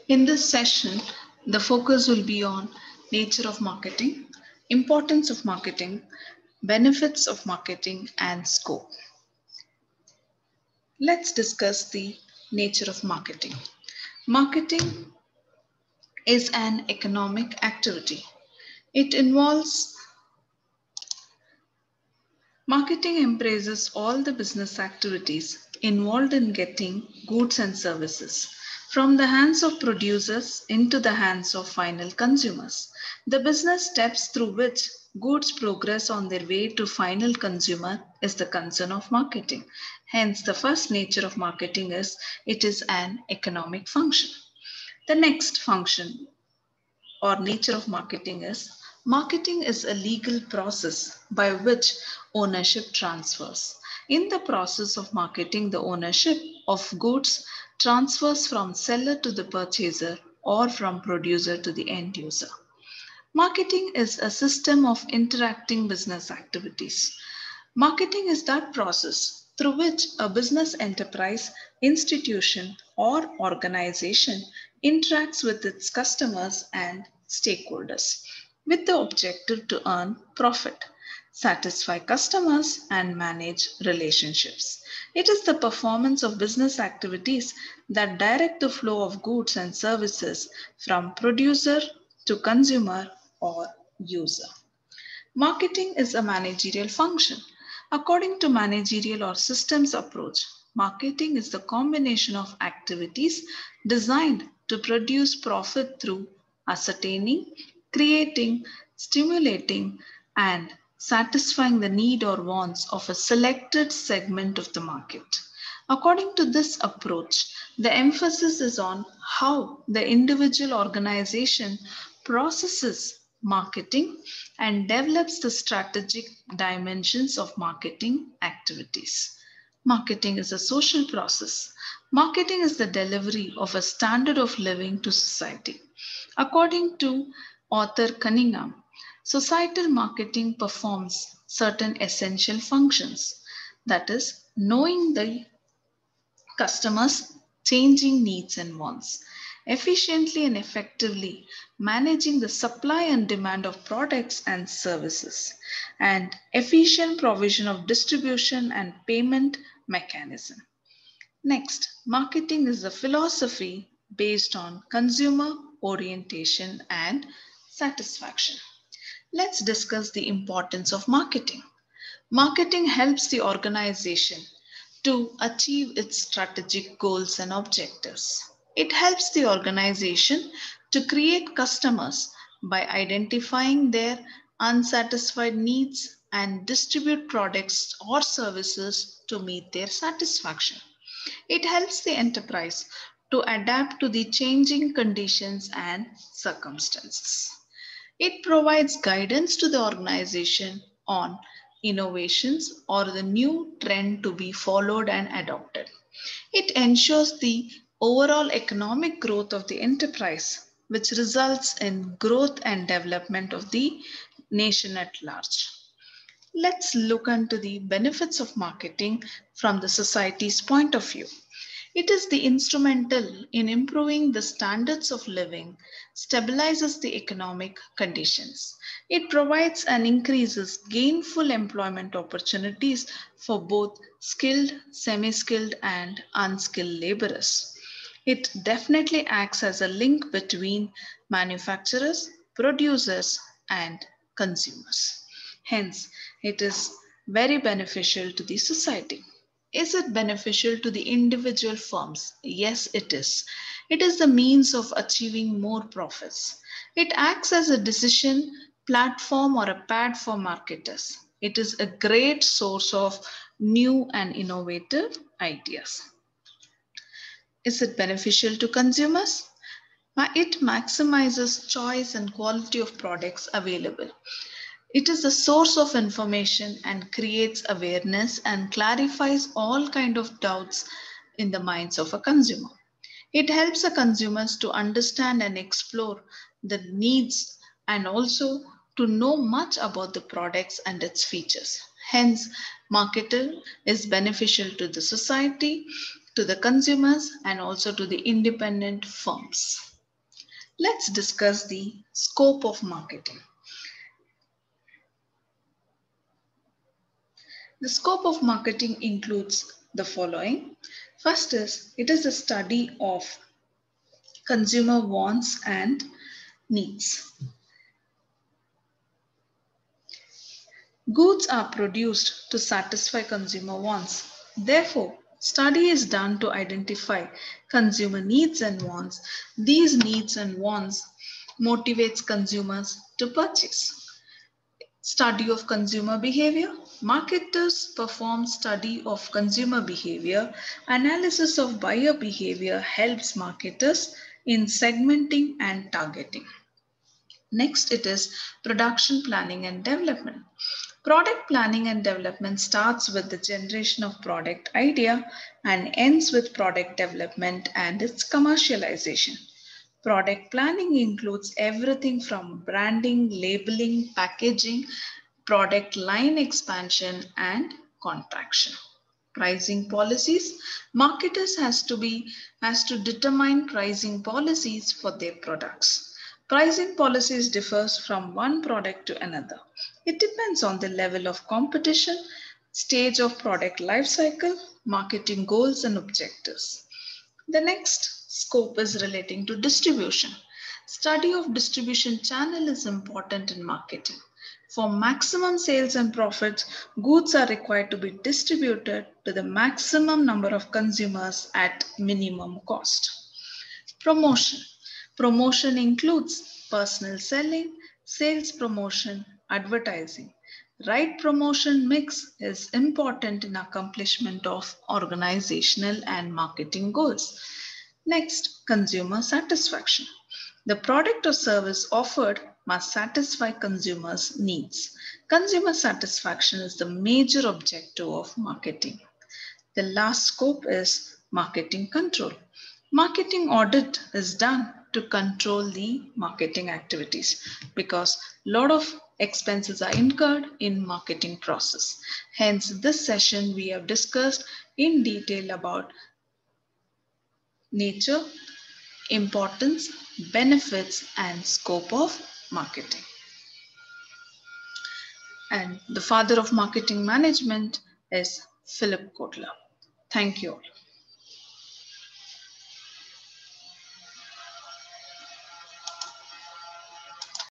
In this session, the focus will be on nature of marketing, importance of marketing, benefits of marketing, and scope. Let's discuss the nature of marketing. Marketing is an economic activity. It involves Marketing embraces all the business activities involved in getting goods and services from the hands of producers into the hands of final consumers. The business steps through which goods progress on their way to final consumer is the concern of marketing. Hence, the first nature of marketing is it is an economic function. The next function or nature of marketing is a legal process by which ownership transfers. In the process of marketing, the ownership of goods transfers from seller to the purchaser or from producer to the end user. Marketing is a system of interacting business activities. Marketing is that process through which a business enterprise, institution, or organization interacts with its customers and stakeholders with the objective to earn profit, satisfy customers, and manage relationships. It is the performance of business activities that direct the flow of goods and services from producer to consumer or user. Marketing is a managerial function. According to managerial or systems approach, marketing is the combination of activities designed to produce profit through ascertaining, creating, stimulating, and satisfying the need or wants of a selected segment of the market. According to this approach, the emphasis is on how the individual organization processes marketing and develops the strategic dimensions of marketing activities. Marketing is a social process. Marketing is the delivery of a standard of living to society. According to author Cunningham, societal marketing performs certain essential functions, that is, knowing the customers' changing needs and wants, efficiently and effectively managing the supply and demand of products and services, and efficient provision of distribution and payment mechanism. Next, marketing is a philosophy based on consumer orientation and satisfaction. Let's discuss the importance of marketing. Marketing helps the organization to achieve its strategic goals and objectives. It helps the organization to create customers by identifying their unsatisfied needs and distribute products or services to meet their satisfaction. It helps the enterprise to adapt to the changing conditions and circumstances. It provides guidance to the organization on innovations or the new trend to be followed and adopted. It ensures the overall economic growth of the enterprise, which results in growth and development of the nation at large. Let's look into the benefits of marketing from the society's point of view. It is the instrumental in improving the standards of living, stabilizes the economic conditions. It provides and increases gainful employment opportunities for both skilled, semi-skilled, and unskilled laborers. It definitely acts as a link between manufacturers, producers, and consumers. Hence, it is very beneficial to the society. Is it beneficial to the individual firms? Yes, it is. It is the means of achieving more profits. It acts as a decision platform or a pad for marketers. It is a great source of new and innovative ideas. Is it beneficial to consumers? It maximizes choice and quality of products available. It is a source of information and creates awareness and clarifies all kind of doubts in the minds of a consumer. It helps the consumers to understand and explore the needs and also to know much about the products and its features. Hence, marketing is beneficial to the society, to the consumers, and also to the independent firms. Let's discuss the scope of marketing. The scope of marketing includes the following. First is, it is a study of consumer wants and needs. Goods are produced to satisfy consumer wants. Therefore, study is done to identify consumer needs and wants. These needs and wants motivates consumers to purchase. Study of consumer behavior. Marketers perform study of consumer behavior. Analysis of buyer behavior helps marketers in segmenting and targeting. Next, it is production planning and development. Product planning and development starts with the generation of product idea and ends with product development and its commercialization. Product planning includes everything from branding, labeling, packaging, product line expansion, and contraction. Pricing policies. Marketers has to determine pricing policies for their products. Pricing policies differs from one product to another. It depends on the level of competition, stage of product life cycle, marketing goals and objectives. The next scope is relating to distribution. Study of distribution channel is important in marketing. For maximum sales and profits, goods are required to be distributed to the maximum number of consumers at minimum cost. Promotion. Promotion includes personal selling, sales promotion, advertising. Right promotion mix is important in accomplishment of organizational and marketing goals. Next, consumer satisfaction. The product or service offered must satisfy consumers' needs. Consumer satisfaction is the major objective of marketing. The last scope is marketing control. Marketing audit is done to control the marketing activities because a lot of expenses are incurred in marketing process. Hence, this session we have discussed in detail about nature, importance, benefits, and scope of marketing. And the father of marketing management is Philip Kotler. Thank you all.